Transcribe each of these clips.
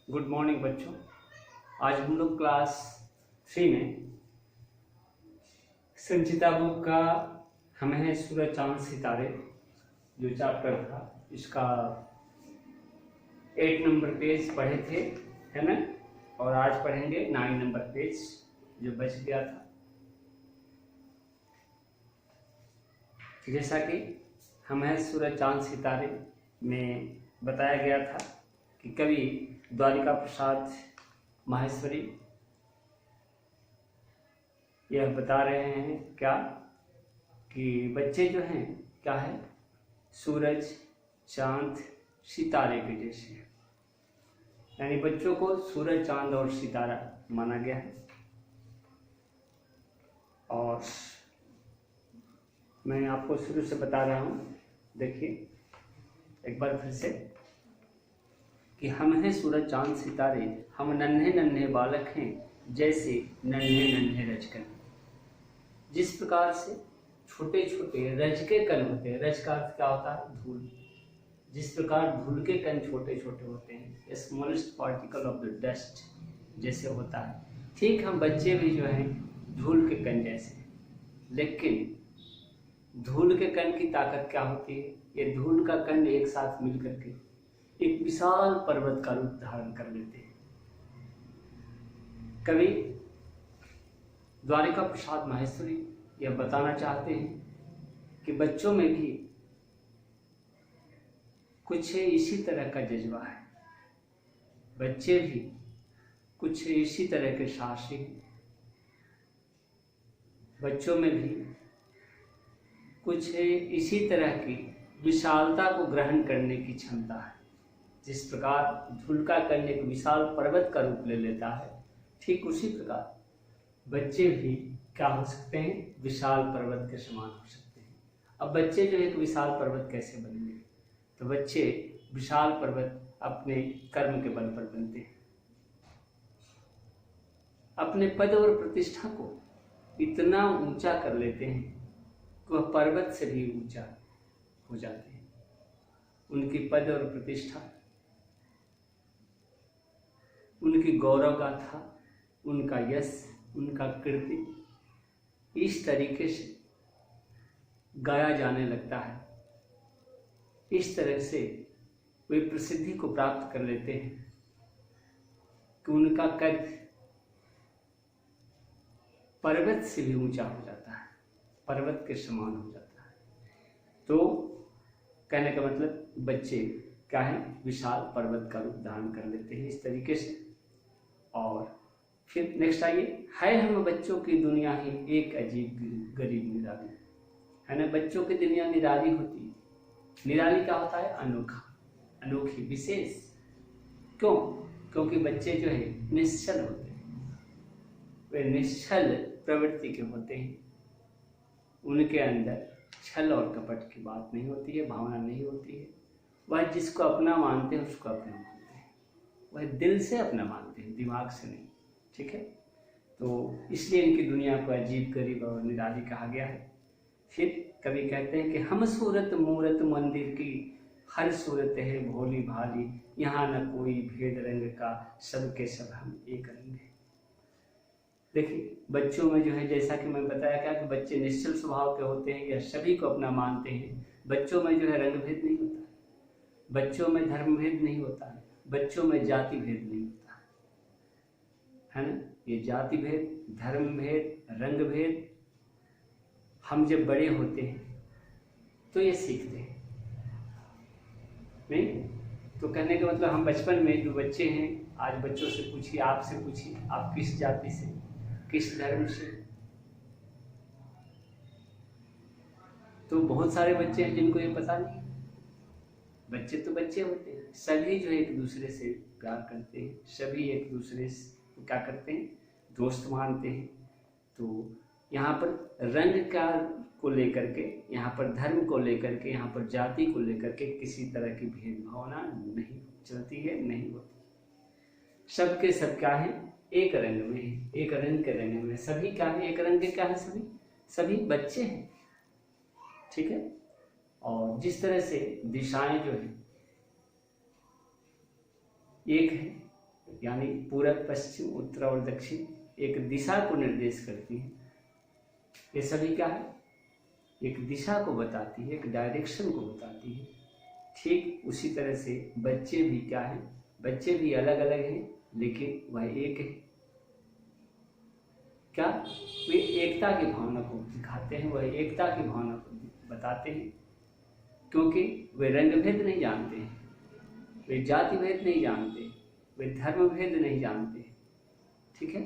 Good morning बच्चों। आज हम लोग क्लास 3 में संचिता बुक का हम हैं सूरज चांद सितारे जो चैप्टर था इसका 8 नंबर पेज पढ़े थे, है ना। और आज पढ़ेंगे 9 नंबर पेज जो बच गया था। जैसा कि हम हैं सूरज चांद सितारे में बताया गया था कि कवि द्वारिका प्रसाद माहेश्वरी यह बता रहे हैं क्या कि बच्चे जो हैं क्या है, सूरज चांद सितारे के जैसे हैं। यानी बच्चों को सूरज चांद और सितारा माना गया है। और मैं आपको शुरू से बता रहा हूँ, देखिए एक बार फिर से कि हम हैं सूरज चांद सितारे, हम नन्हे नन्हे बालक हैं जैसे नन्हे नन्हे रजकन। जिस प्रकार से छोटे छोटे रज के कण होते हैं, रज का अर्थ क्या होता है, धूल। जिस प्रकार धूल के कण छोटे छोटे होते हैं, smallest particle of the dust जैसे होता है, ठीक हम बच्चे भी जो हैं धूल के कण जैसे हैं। लेकिन धूल के कण की ताकत क्या होती है, ये धूल का कण एक साथ मिल करके एक विशाल पर्वत का रूप धारण कर लेते हैं। कवि द्वारिका प्रसाद माहेश्वरी यह बताना चाहते हैं कि बच्चों में भी कुछ इसी तरह का जज्बा है, बच्चे भी कुछ इसी तरह के साहसी हैं, बच्चों में भी कुछ इसी तरह की विशालता को ग्रहण करने की क्षमता है। जिस प्रकार धूल का कण एक विशाल पर्वत का रूप ले लेता है, ठीक उसी प्रकार बच्चे भी क्या हो सकते हैं, विशाल पर्वत के समान हो सकते हैं। अब बच्चे जो एक विशाल पर्वत कैसे बनेंगे, तो बच्चे विशाल पर्वत अपने कर्म के बल पर बनते हैं, अपने पद और प्रतिष्ठा को इतना ऊंचा कर लेते हैं कि वह पर्वत से भी ऊंचा हो जाते हैं। उनकी पद और प्रतिष्ठा, उनकी गौरव गाथा, उनका यश, उनका कीर्ति इस तरीके से गाया जाने लगता है, इस तरह से वे प्रसिद्धि को प्राप्त कर लेते हैं कि उनका कद पर्वत से भी ऊंचा हो जाता है, पर्वत के समान हो जाता है। तो कहने का मतलब बच्चे क्या है, विशाल पर्वत का रूप धारण कर लेते हैं इस तरीके से। और फिर नेक्स्ट आइए, है हम बच्चों की दुनिया ही एक अजीब गरीब निराली, है ना। बच्चों की दुनिया निराली होती है। निराली क्या होता है, अनोखा, अनोखी, विशेष। क्यों? क्योंकि बच्चे जो है निश्चल होते हैं, वे निश्चल प्रवृत्ति के होते हैं। उनके अंदर छल और कपट की बात नहीं होती है, भावना नहीं होती है। वह जिसको अपना मानते हैं उसको अपना मानते हैं, वह दिल से अपना मानते हैं, दिमाग से नहीं। ठीक है, तो इसलिए इनकी दुनिया को अजीब, गरीब और निराली कहा गया है। फिर कवि कहते हैं कि हम सूरत मूरत मंदिर की, हर सूरत है भोली भाली, यहाँ न कोई भेद रंग का, सबके सब हम एक रंग है। देखिए बच्चों में जो है, जैसा कि मैं बताया क्या कि बच्चे निश्चल स्वभाव के होते हैं या सभी को अपना मानते हैं। बच्चों में जो है रंग भेद नहीं होता है, बच्चों में धर्म भेद नहीं होता है, बच्चों में जाति भेद नहीं होता है ना। ये जाति भेद, धर्म भेद, रंग भेद हम जब बड़े होते हैं तो ये सीखते हैं नहीं। तो कहने का मतलब हम बचपन में जो बच्चे हैं, आज बच्चों से पूछिए, आपसे पूछिए, आप किस जाति से, किस धर्म से, तो बहुत सारे बच्चे हैं जिनको ये पता नहीं। बच्चे तो बच्चे होते हैं, सभी जो एक दूसरे से प्यार करते हैं, सभी एक दूसरे से क्या करते हैं, दोस्त मानते हैं। तो यहाँ पर रंग का को लेकर के, यहाँ पर धर्म को लेकर के, यहाँ पर जाति को लेकर के किसी तरह की भेदभावना नहीं चलती है, नहीं होती। सबके सब क्या है, एक रंग में, एक रंग के रंग में सभी क्या है, एक रंग के क्या है, सभी सभी बच्चे हैं। ठीक है, और जिस तरह से दिशाएं जो है एक है, यानी पूरब, पश्चिम, उत्तर और दक्षिण एक दिशा को निर्देश करती है। ये सभी क्या है, एक दिशा को बताती है, एक डायरेक्शन को बताती है। ठीक उसी तरह से बच्चे भी क्या है, बच्चे भी अलग अलग हैं लेकिन वह एक है। क्या, वे एकता की भावना को दिखाते हैं, वह एकता की भावना को बताते हैं, क्योंकि वे रंग भेद नहीं जानते हैं, वे जाति भेद नहीं जानते, वे धर्म भेद नहीं जानते। ठीक है,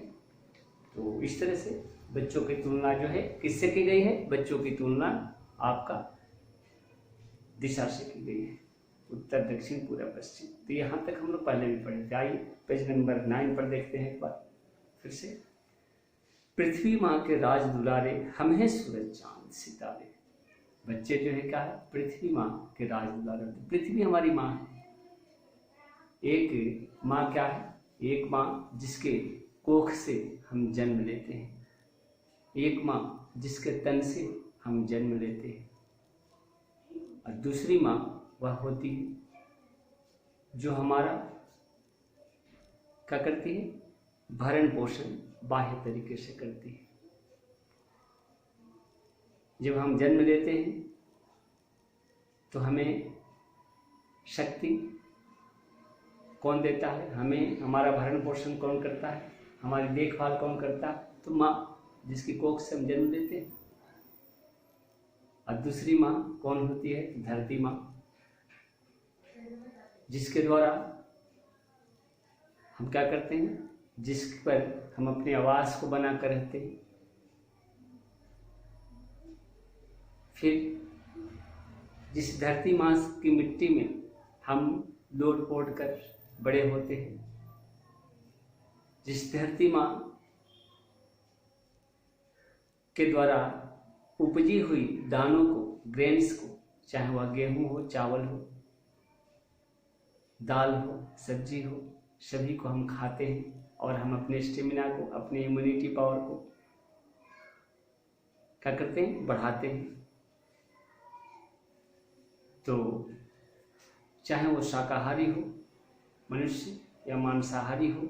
तो इस तरह से बच्चों की तुलना जो है किससे की गई है, बच्चों की तुलना आपका दिशा से की गई है, उत्तर, दक्षिण, पूर्व, पश्चिम। तो यहाँ तक हम लोग पहले भी पढ़े थे। आइए पेज नंबर 9 पर देखते हैं एक बार फिर से। पृथ्वी माँ के राज दुलारे, हम हैं सूरज चांद सितारे। बच्चे जो है क्या है, पृथ्वी माँ के राज दुलारे। पृथ्वी हमारी माँ है। एक माँ क्या है, एक माँ जिसके कोख से हम जन्म लेते हैं, एक माँ जिसके तन से हम जन्म लेते हैं, और दूसरी माँ वह होती है जो हमारा क्या करती है, भरण पोषण बाह्य तरीके से करती है। जब हम जन्म लेते हैं तो हमें शक्ति कौन देता है, हमें हमारा भरण पोषण कौन करता है, हमारी देखभाल कौन करता है, तो माँ जिसकी कोख से हम जन्म लेते हैं। और दूसरी माँ कौन होती है, धरती माँ, जिसके द्वारा हम क्या करते हैं, जिस पर हम अपने आवास को बनाकर रहते हैं। फिर जिस धरती माँ की मिट्टी में हम लोट पोट कर बड़े होते हैं, जिस धरती माँ के द्वारा उपजी हुई दानों को, ग्रेन्स को, चाहे वह गेहूं हो, चावल हो, दाल हो, सब्जी हो, सभी को हम खाते हैं और हम अपने स्टेमिना को, अपने इम्यूनिटी पावर को क्या करते हैं, बढ़ाते हैं। तो चाहे वो शाकाहारी हो मनुष्य या मांसाहारी हो,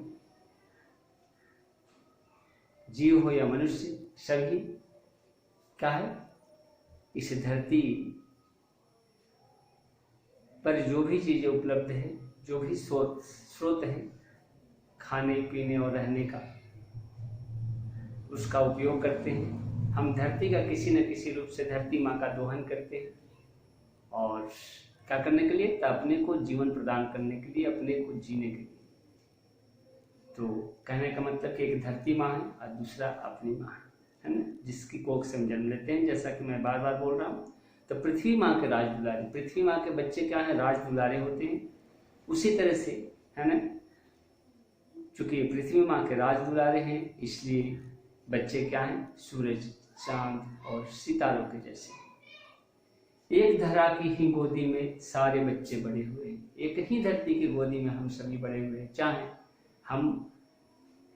जीव हो या मनुष्य, सभी क्या है, इस धरती पर जो भी चीजें उपलब्ध है, जो भी स्रोत है खाने पीने और रहने का, उसका उपयोग करते हैं। हम धरती का किसी न किसी रूप से धरती माँ का दोहन करते हैं और क्या करने के लिए, तो अपने को जीवन प्रदान करने के लिए, अपने को जीने के लिए। तो कहने का मतलब कि एक धरती माँ है और दूसरा अपनी माँ है ना, जिसकी कोख से हम जन्म लेते हैं। जैसा कि मैं बार बार बोल रहा हूँ, तो पृथ्वी माँ के राज दुलारे, पृथ्वी माँ के बच्चे क्या है, राज दुलारे होते हैं। उसी तरह से है ना, चूंकि पृथ्वी माँ के राज दुलारे हैं, इसलिए बच्चे क्या हैं, सूरज, चांद और सितारों के जैसे। एक धरा की ही गोदी में सारे बच्चे बड़े हुए हैं, एक ही धरती की गोदी में हम सभी बड़े हुए हैं। चाहे हम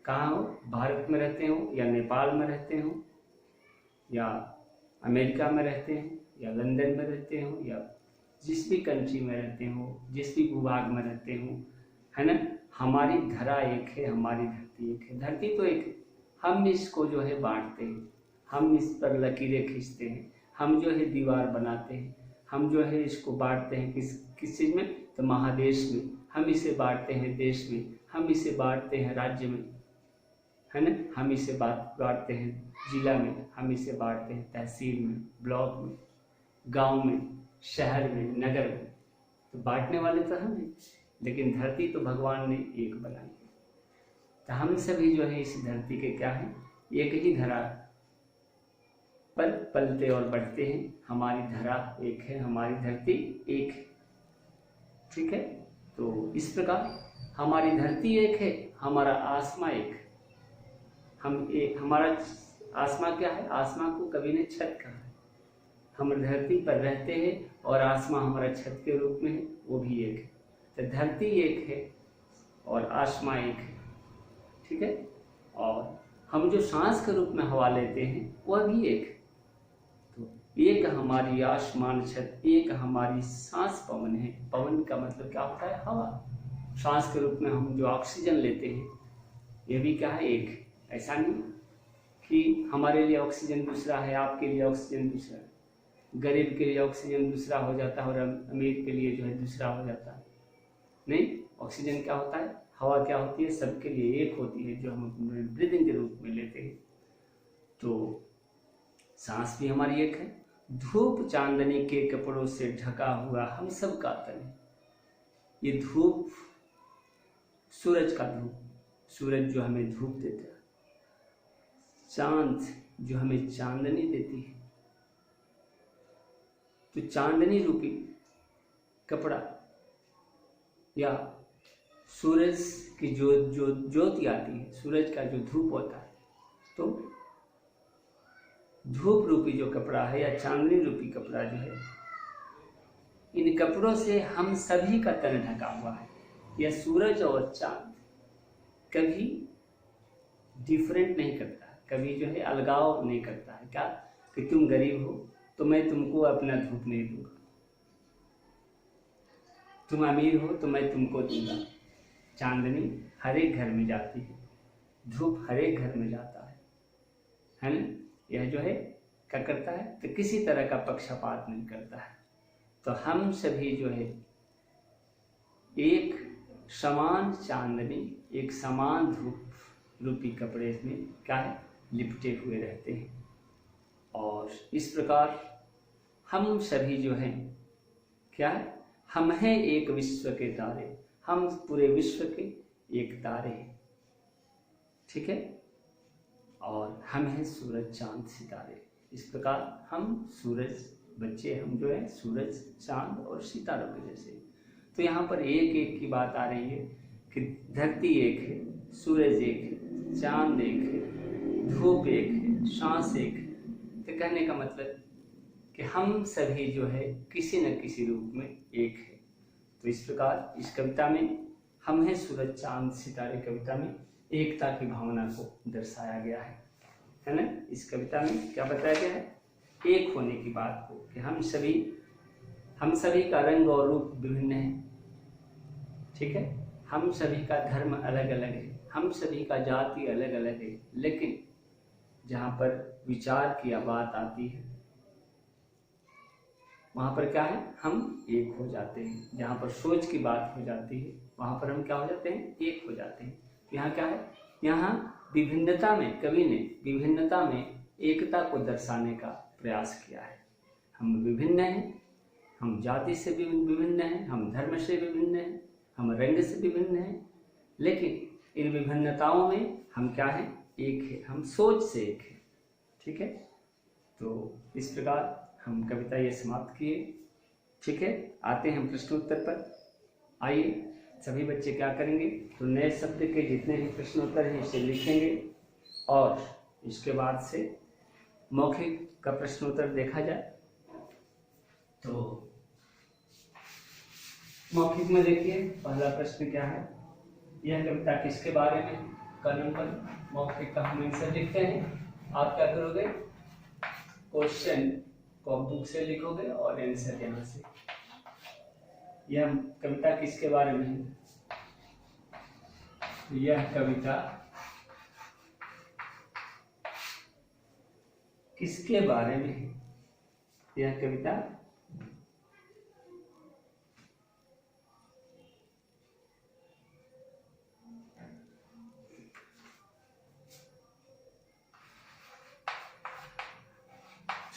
कहाँ हो, भारत में रहते हो या नेपाल में रहते हो या अमेरिका में रहते हैं या लंदन में रहते हो या जिस भी कंट्री में रहते हो, जिस भी भूभाग में रहते हो, है ना, हमारी धरा एक है, हमारी धरती एक है। धरती तो एक है, हम इसको जो है बांटते हैं, हम इस पर लकीरें खींचते हैं, हम जो है दीवार बनाते हैं, हम जो है इसको बांटते हैं किस चीज़ में, तो महादेश में, हम इसे बांटते हैं देश में, हम इसे बांटते हैं राज्य में, है ना, हम इसे बांटते हैं जिला में, हम इसे बांटते हैं तहसील में, ब्लॉक में, गांव में, शहर में, नगर में। तो बांटने वाले तो हम हैं, लेकिन धरती तो भगवान ने एक बनाई। तो हम सभी जो है इस धरती के क्या है, एक ही धरा पर पलते और बढ़ते हैं। हमारी धरा एक है, हमारी धरती एक है। ठीक है, तो इस प्रकार हमारी धरती एक है, हमारा आसमां एक है। हमारा आसमां क्या है, आसमां को कवि ने छत कहा है। हम धरती पर रहते हैं और आसमां हमारा छत के रूप में है, वो भी एक है। तो धरती एक है और आसमां एक है। ठीक है, और हम जो सांस के रूप में हवा लेते हैं वह भी एक है। तो एक हमारी आसमान छत, एक हमारी सांस पवन है। पवन का मतलब क्या होता है, हवा। सांस के रूप में हम जो ऑक्सीजन लेते हैं ये भी क्या है, एक। ऐसा नहीं कि हमारे लिए ऑक्सीजन दूसरा है, आपके लिए ऑक्सीजन दूसरा है, गरीब के लिए ऑक्सीजन दूसरा हो जाता है और अमीर के लिए जो है दूसरा हो जाता है। नहीं, ऑक्सीजन क्या होता है, हवा क्या होती है, सबके लिए एक होती है जो हम ब्रीदिंग के रूप में लेते हैं। तो सांस भी हमारी एक है। धूप चांदनी के कपड़ों से ढका हुआ हम सब का तन है। ये धूप, सूरज का धूप, सूरज जो हमें धूप देता है, चांद जो हमें चांदनी देती है। तो चांदनी रूपी कपड़ा या सूरज की जो ज्योति आती है, सूरज का जो धूप होता है, तो धूप रूपी जो कपड़ा है या चांदनी रूपी कपड़ा जो है, इन कपड़ों से हम सभी का तन ढका हुआ है। यह सूरज और चांद कभी डिफरेंट नहीं करता है, कभी जो है अलगाव नहीं करता है। क्या कि तुम गरीब हो तो मैं तुमको अपना धूप नहीं दूंगा, तुम अमीर हो तो मैं तुमको दूंगा। चांदनी हर एक घर में जाती है, धूप हर एक घर में जाता है ना। यह जो है क्या करता है, तो किसी तरह का पक्षपात नहीं करता है। तो हम सभी जो है एक समान चांदनी, एक समान धूप रूपी कपड़े में क्या है, लिपटे हुए रहते हैं। और इस प्रकार हम सभी जो हैं क्या है, हम हैं एक विश्व के तारे, हम पूरे विश्व के एक तारे हैं, ठीक है। और हम हैं सूरज चांद सितारे। इस प्रकार हम सूरज बच्चे, हम जो है सूरज चांद और सितारों के जैसे। तो यहाँ पर एक एक की बात आ रही है कि धरती एक है, सूरज एक है, चांद एक है, धूप एक है, सांस एक है। तो कहने का मतलब कि हम सभी जो है किसी न किसी रूप में एक है। तो इस प्रकार इस कविता में हम हैं सूरज चांद सितारे कविता में एकता की भावना को दर्शाया गया है ना। इस कविता में क्या बताया गया है, एक होने की बात को, कि हम सभी का रंग और रूप विभिन्न है, ठीक है। हम सभी का धर्म अलग अलग है, हम सभी का जाति अलग अलग है, लेकिन जहाँ पर विचार की बात आती है वहाँ पर क्या है, हम एक हो जाते हैं। जहाँ पर सोच की बात हो जाती है वहाँ पर हम क्या हो जाते हैं, एक हो जाते हैं। यहाँ क्या है, यहाँ विभिन्नता में, कवि ने विभिन्नता में एकता को दर्शाने का प्रयास किया है। हम विभिन्न हैं, हम जाति से विभिन्न हैं, हम धर्म से विभिन्न हैं, हम रंग से विभिन्न हैं, लेकिन इन विभिन्नताओं में हम क्या हैं, एक है, हम सोच से एक है, ठीक है। तो इस प्रकार हम कविता ये समाप्त किए, ठीक है। आते हैं हम प्रश्नोत्तर पर। आइए सभी बच्चे क्या करेंगे, तो नए शब्द के जितने भी प्रश्नोत्तर हैं इसे लिखेंगे और इसके बाद से मौखिक का प्रश्नोत्तर देखा जाए। तो मौखिक में देखिए पहला प्रश्न क्या है, यह कविता किसके बारे में, कलम पर मौखिक का हम आंसर लिखते हैं। आप क्या करोगे, क्वेश्चन को बुक से लिखोगे और आंसर यहाँ से। यह कविता किसके बारे में है, यह कविता किसके बारे में है, यह कविता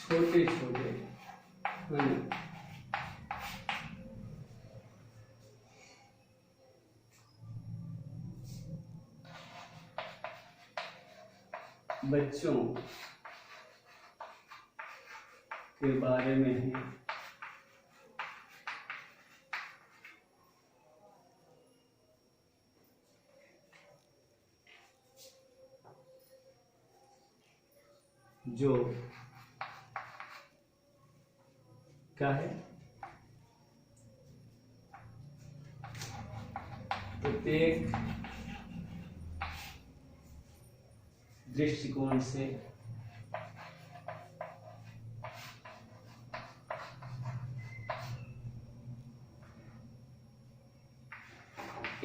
छोटे छोटे बच्चों के बारे में है। जो क्या है, प्रत्येक दृष्टिकोण से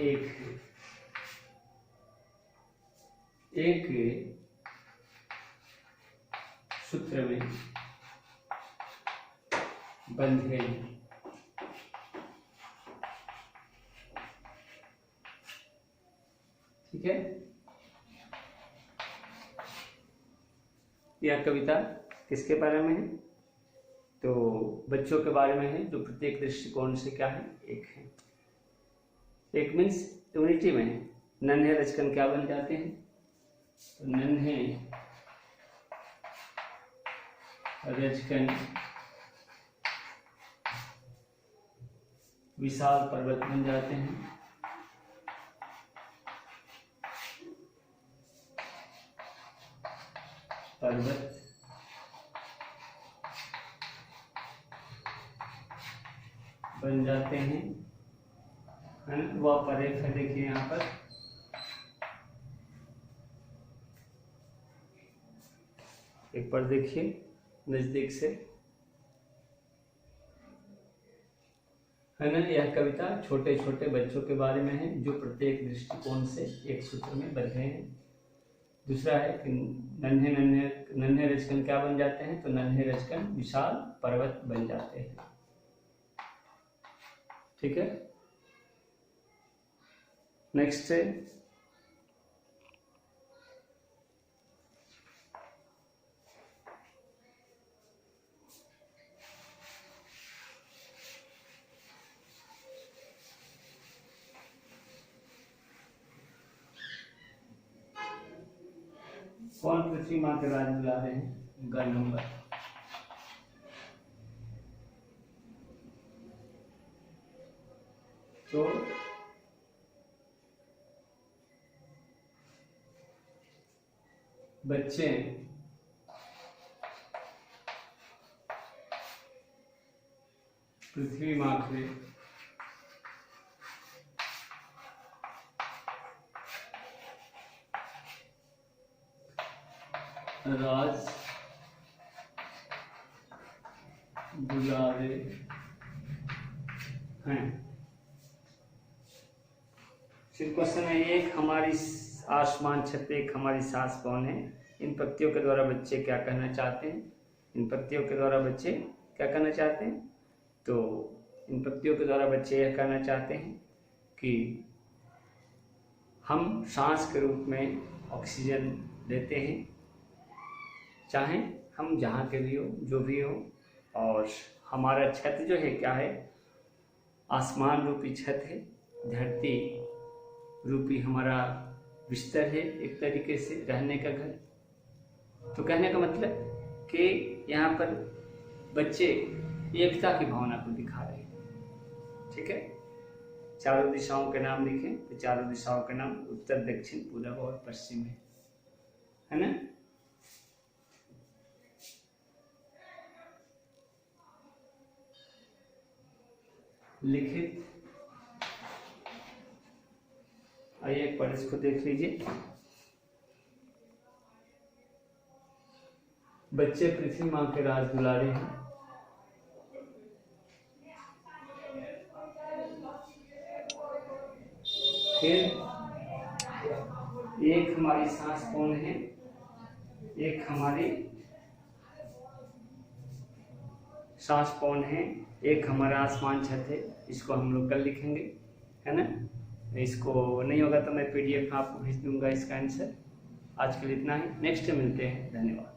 एक है, एक सूत्र में बंधे हैं। ठीक है, यह कविता किसके बारे में है? तो बच्चों के बारे में है, जो प्रत्येक दृष्टिकोण से क्या है, एक है। एक मीन्स यूनिटी में है। नन्हे रचकन क्या बन जाते हैं? तो नन्हे रचकन विशाल पर्वत बन जाते हैं। पर्वत बन जाते हैं, है ना। वह परेख है, देखिए यहाँ पर एक पर देखिए नजदीक से, है ना। यह कविता छोटे छोटे बच्चों के बारे में है, जो प्रत्येक दृष्टिकोण से एक सूत्र में बंधे हैं। दूसरा है कि नन्हे नन्हे नन्हे रचकन क्या बन जाते हैं? तो नन्हे रचकन विशाल पर्वत बन जाते हैं। ठीक है, नेक्स्ट है कौन पृथ्वी माँ के राज बुला रहे हैं? ग नंबर। तो बच्चे पृथ्वी माँ के राज बुलावे हैं। फिर क्वेश्चन है, एक हमारी आसमान छत, एक हमारी सांस कौन है? इन पत्तियों के द्वारा बच्चे क्या कहना चाहते हैं? इन पत्तियों के द्वारा बच्चे क्या कहना चाहते हैं? तो इन पत्तियों के द्वारा बच्चे यह कहना चाहते हैं कि हम सांस के रूप में ऑक्सीजन लेते हैं, चाहे हम जहाँ के भी हो, जो भी हो। और हमारा छत जो है क्या है? आसमान रूपी छत है, धरती रूपी हमारा बिस्तर है, एक तरीके से रहने का घर। तो कहने का मतलब कि यहाँ पर बच्चे एकता की भावना को दिखा रहे हैं। ठीक है, चारों दिशाओं के नाम लिखें, तो चारों दिशाओं के नाम उत्तर, दक्षिण, पूर्व और पश्चिम है ना। लिखित, आइए एक बार इसको देख लीजिए। बच्चे पृथ्वी माँ के राज दुलारे हैं। फिर एक हमारी सांस कौन है? एक हमारी सांस कौन है? एक हमारा आसमान छत है। इसको हम लोग कल लिखेंगे, है ना। इसको नहीं होगा तो मैं PDF में आपको भेज दूंगा इसका आंसर। आज के लिए इतना ही, नेक्स्ट मिलते हैं, धन्यवाद।